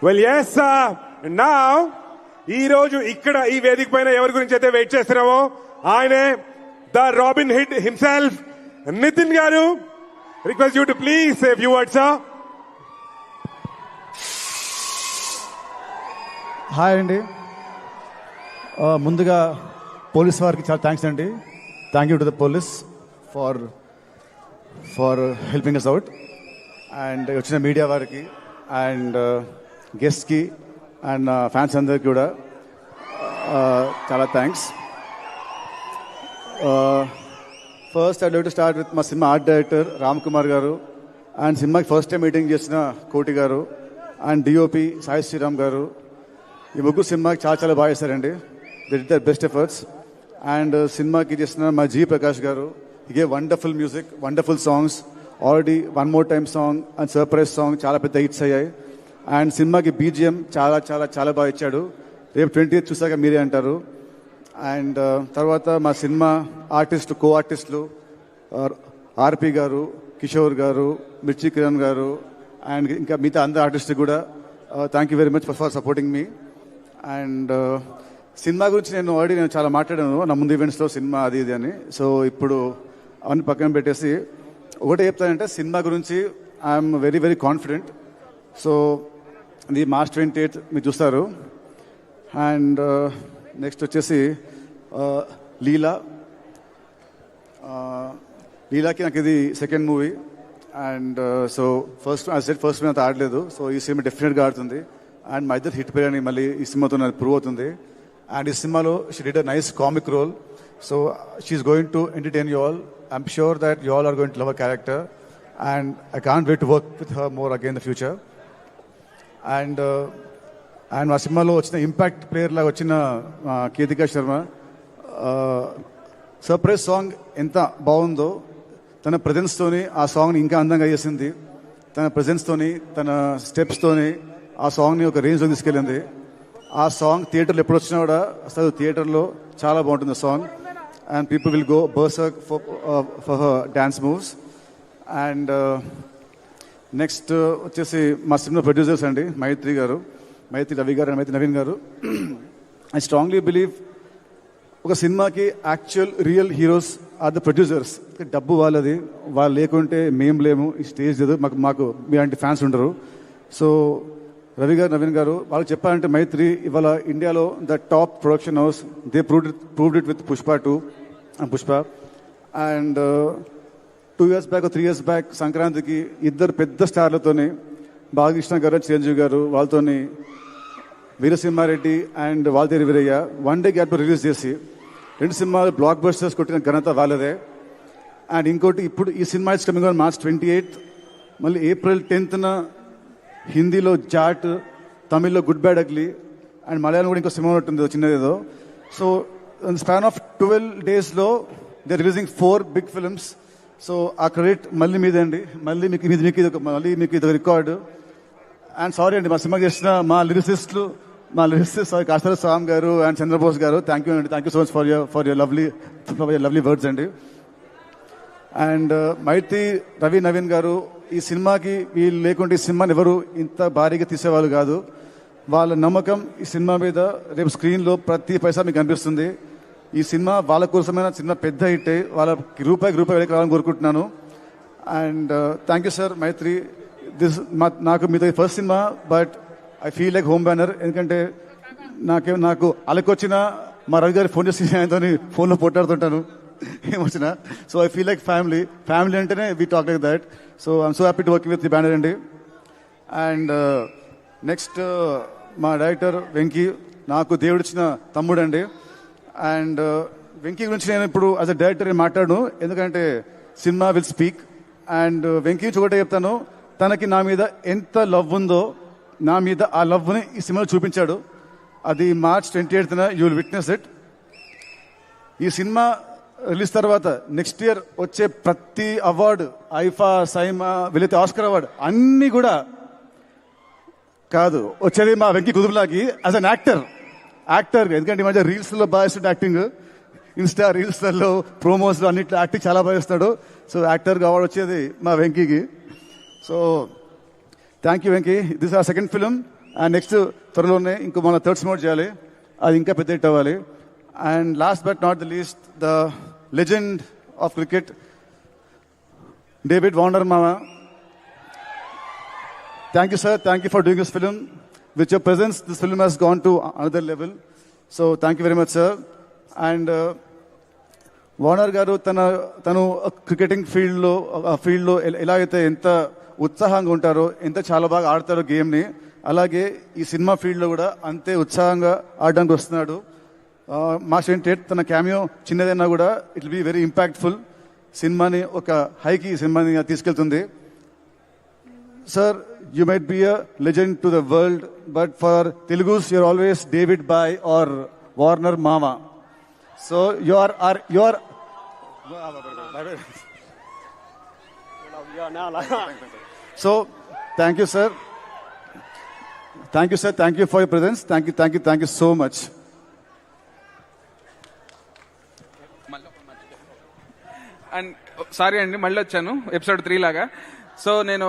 Well yes నా ఈ రోజు ఇక్కడ ఈ వేదిక పైన ఎవరి గురించి అయితే వెయిట్ చేస్తున్నామో ఆయనే the Robin Hood himself Nithin garu. Request you to please say few words. Hi అండి. ముందుగా పోలీస్ వారికి చాలా థ్యాంక్స్ అండి. Thank you to the police for helping us out. And వచ్చిన మీడియా వారికి అండ్ గెస్ట్కి అండ్ ఫ్యాన్స్ అందరికి కూడా చాలా thanks. First I like to start with మా cinema art director Ram Kumar garu and సినిమాకి ఫస్ట్ టైం మీటింగ్ చేసిన కోటి గారు అండ్ డిఓపి సాయి శ్రీరామ్ గారు. ఈ ముగ్గురు సినిమాకి చాలా బాగా చేశారండి. They did there best efforts. And సినిమాకి చేసిన మా జీ ప్రకాష్ గారు, హి gave wonderful music, wonderful songs. Already one more time song and surprise song చాలా పెద్ద హిట్స్ అయ్యాయి. అండ్ సినిమాకి బీజిఎం చాలా బాగా ఇచ్చాడు. రేపు 20th చూసాక మీరే అంటారు. అండ్ తర్వాత మా సినిమా కో ఆర్టిస్టులు ఆర్పి గారు, కిషోర్ గారు, మిర్చి కిరణ్ గారు అండ్ ఇంకా మిగతా అందరు ఆర్టిస్టు కూడా thank you very much for supporting me. And cinema గురించి నేను చాలా మాట్లాడాను నా ముందు ఈవెంట్స్లో, సినిమా అది ఇది అని. సో ఇప్పుడు అవన్నీ పక్కన పెట్టేసి ఒకటే చెప్తానంటే, సినిమా గురించి I'm very very confident. So ఇది March 28 మీరు చూస్తారు. అండ్ నెక్స్ట్ వచ్చేసి లీలాకి నాకు ఇది second movie. And so first అంతా ఆడలేదు. సో ఈ సినిమా డెఫినెట్గా ఆడుతుంది. అండ్ మా ఇద్దరు హిట్ పేరు అని మళ్ళీ ఈ సినిమాతో నాకు ప్రూవ్ అవుతుంది. అండ్ ఈ సినిమాలో she did a nice comic role. So she's going to entertain you all. I'm sure that you all are going to love a character. And I can't wait to work with her more again in the future. And మా సినిమాలో వచ్చిన impact player లాగా వచ్చిన Ketika Sharma surprise song ఎంత బాగుందో, తన ప్రజెన్స్తోని ఆ సాంగ్ని ఇంకా అందంగా చేసింది. తన ప్రజెన్స్తోని, తన స్టెప్స్తోని ఆ సాంగ్ని ఒక రేంజ్లో తీసుకెళ్ళింది. ఆ సాంగ్ థియేటర్లో ఎప్పుడు వచ్చినా కూడా అసలు థియేటర్లో చాలా బాగుంటుంది song. And people will go berserk for her dance moves. And next వచ్చేసి మా సినిమా ప్రొడ్యూసర్స్ అండి, మైత్రి రవి గారు అండ్ మైత్రి నవీన్ గారు. ఐ స్ట్రాంగ్లీ బిలీవ్ ఒక సినిమాకి actual real heroes are the producers. డబ్బు వాళ్ళది, వాళ్ళు లేకుంటే మేము లేము, ఈ స్టేజ్ లేదు, మాకు మీలాంటి ఫ్యాన్స్ ఉండరు. సో రవి గారు, నవీన్ గారు వాళ్ళు చెప్పాలంటే మైత్రి ఇవాళ ఇండియాలో the top production house. They proved it with Pushpa 2 and Pushpa. And 2 years back 3 years back సంక్రాంతికి ఇద్దరు పెద్ద స్టార్లతోని, బాలకృష్ణ గారు, చిరంజీవి గారు, వాళ్ళతోని Veera Simha Reddy and Waltair Veerayya one day gap release చేసి 2 సినిమాలు బ్లాక్ బస్టర్స్ కొట్టిన ఘనత వాళ్ళదే. అండ్ ఇంకోటి ఇప్పుడు ఈ cinema is coming on March 28. మళ్ళీ April 10th హిందీలో జాట్, తమిళ్లో good bad ugly and Malayalam కూడా ఇంకో సినిమా ఉంటుంది చిన్నదేదో. So span of 12 days they releasing 4 big films. So ఆ క్రెడిట్ మళ్ళీ మీదే అండి. మళ్ళీ మీకు ఇది రికార్డు. అండ్ సారీ అండి, మా సినిమా చేసిన మా లిరిసిస్ట్ కాస్తర స్వామి గారు అండ్ చంద్రబోస్ గారు, థ్యాంక్ యూ అండి. Thank you so much for your lovely words అండి. అండ్ మైత్రి రవి నవీన్ గారు, ఈ సినిమాకి వీళ్ళు లేకుంటే ఈ సినిమాని ఎవరు ఇంత భారీగా తీసేవాళ్ళు కాదు. వాళ్ళ నమ్మకం ఈ సినిమా మీద రేపు స్క్రీన్లో ప్రతి పైసా మీకు కనిపిస్తుంది. ఈ సినిమా వాళ్ళ కోసమైన సినిమా పెద్ద హిట్, వాళ్ళకి రూపాయికి వెళ్ళి రావాలని కోరుకుంటున్నాను. అండ్ థ్యాంక్ యూ సార్ మైత్రి. నాకు మీతో first cinema, but I feel like home banner. ఎందుకంటే నాకు అలకొచ్చిన మా రవి గారి ఫోన్ చేసి ఆయనతో ఫోన్లో పోట్లాడుతుంటాను ఏమొచ్చినా. So I feel like family అంటేనే we talk like that. So I'm so happy to work with the banner అండి. అండ్ నెక్స్ట్ మా డైరెక్టర్ వెంకీ, నాకు దేవుడిచ్చిన తమ్ముడు అండి. అండ్ వెంకీ గురించి నేను ఇప్పుడు యాజ్ అ డైరెక్టర్ మాట్లాడను, ఎందుకంటే cinema will speak. And Venky ఒకటే చెప్తాను, తనకి నా మీద ఎంత లవ్ ఉందో, నా మీద ఆ లవ్ని ఈ సినిమాలో చూపించాడు. అది March 28th you will witness it. ఈ సినిమా రిలీజ్ తర్వాత నెక్స్ట్ ఇయర్ వచ్చే ప్రతి అవార్డు, ఐఫా, సైమా, వీలైతే ఆస్కర్ అవార్డు అన్నీ కూడా కాదు, వచ్చేది మా వెంకీ కుదురులాకి యాజ్ అన్ యాక్టర్. ఎందుకంటే ఈ మధ్య రీల్స్లో బాగా ఇస్తుంది యాక్టింగ్. ఇన్స్టా రీల్స్లలో, ప్రోమోస్లో అన్నిట్లో యాక్టింగ్ చాలా బాగా ఇస్తాడు. సో యాక్టర్గా అవార్డు వచ్చేది మా వెంకీకి. So thank you Venky. This our second film. And next త్వరలోనే ఇంకో మన థర్డ్ స్మోట్ చేయాలి, అది ఇంకా పెద్ద హిట్ అవ్వాలి. And last but not the least, the legend of cricket David Warner మామ. Thank you, sir. Thank you for doing this film. With your presence, this film has gone to another level. So, thank you very much, sir. And Warner గారు తను cricketing ఫీల్డ్లో ఎలా అయితే ఎంత ఉత్సాహంగా ఉంటారో, ఎంత చాలా బాగా ఆడతారో గేమ్ని, అలాగే ఈ సినిమా ఫీల్డ్లో కూడా అంతే ఉత్సాహంగా ఆడడానికి వస్తున్నాడు. మాస్టర్ టేట్ తన క్యామియో చిన్నదైనా కూడా it will be very impactful. సినిమాని ఒక హైకి సినిమాని తీసుకెళ్తుంది. Sir, you might be a legend to the world, but for Telugus, you're always David Bhai or Warner Mama. So you're So thank you, sir. Thank you, sir. Thank you for your presence. Thank you so much. And sorry అండి, మళ్ళీ వచ్చాను episode 3 లాగా. So నేను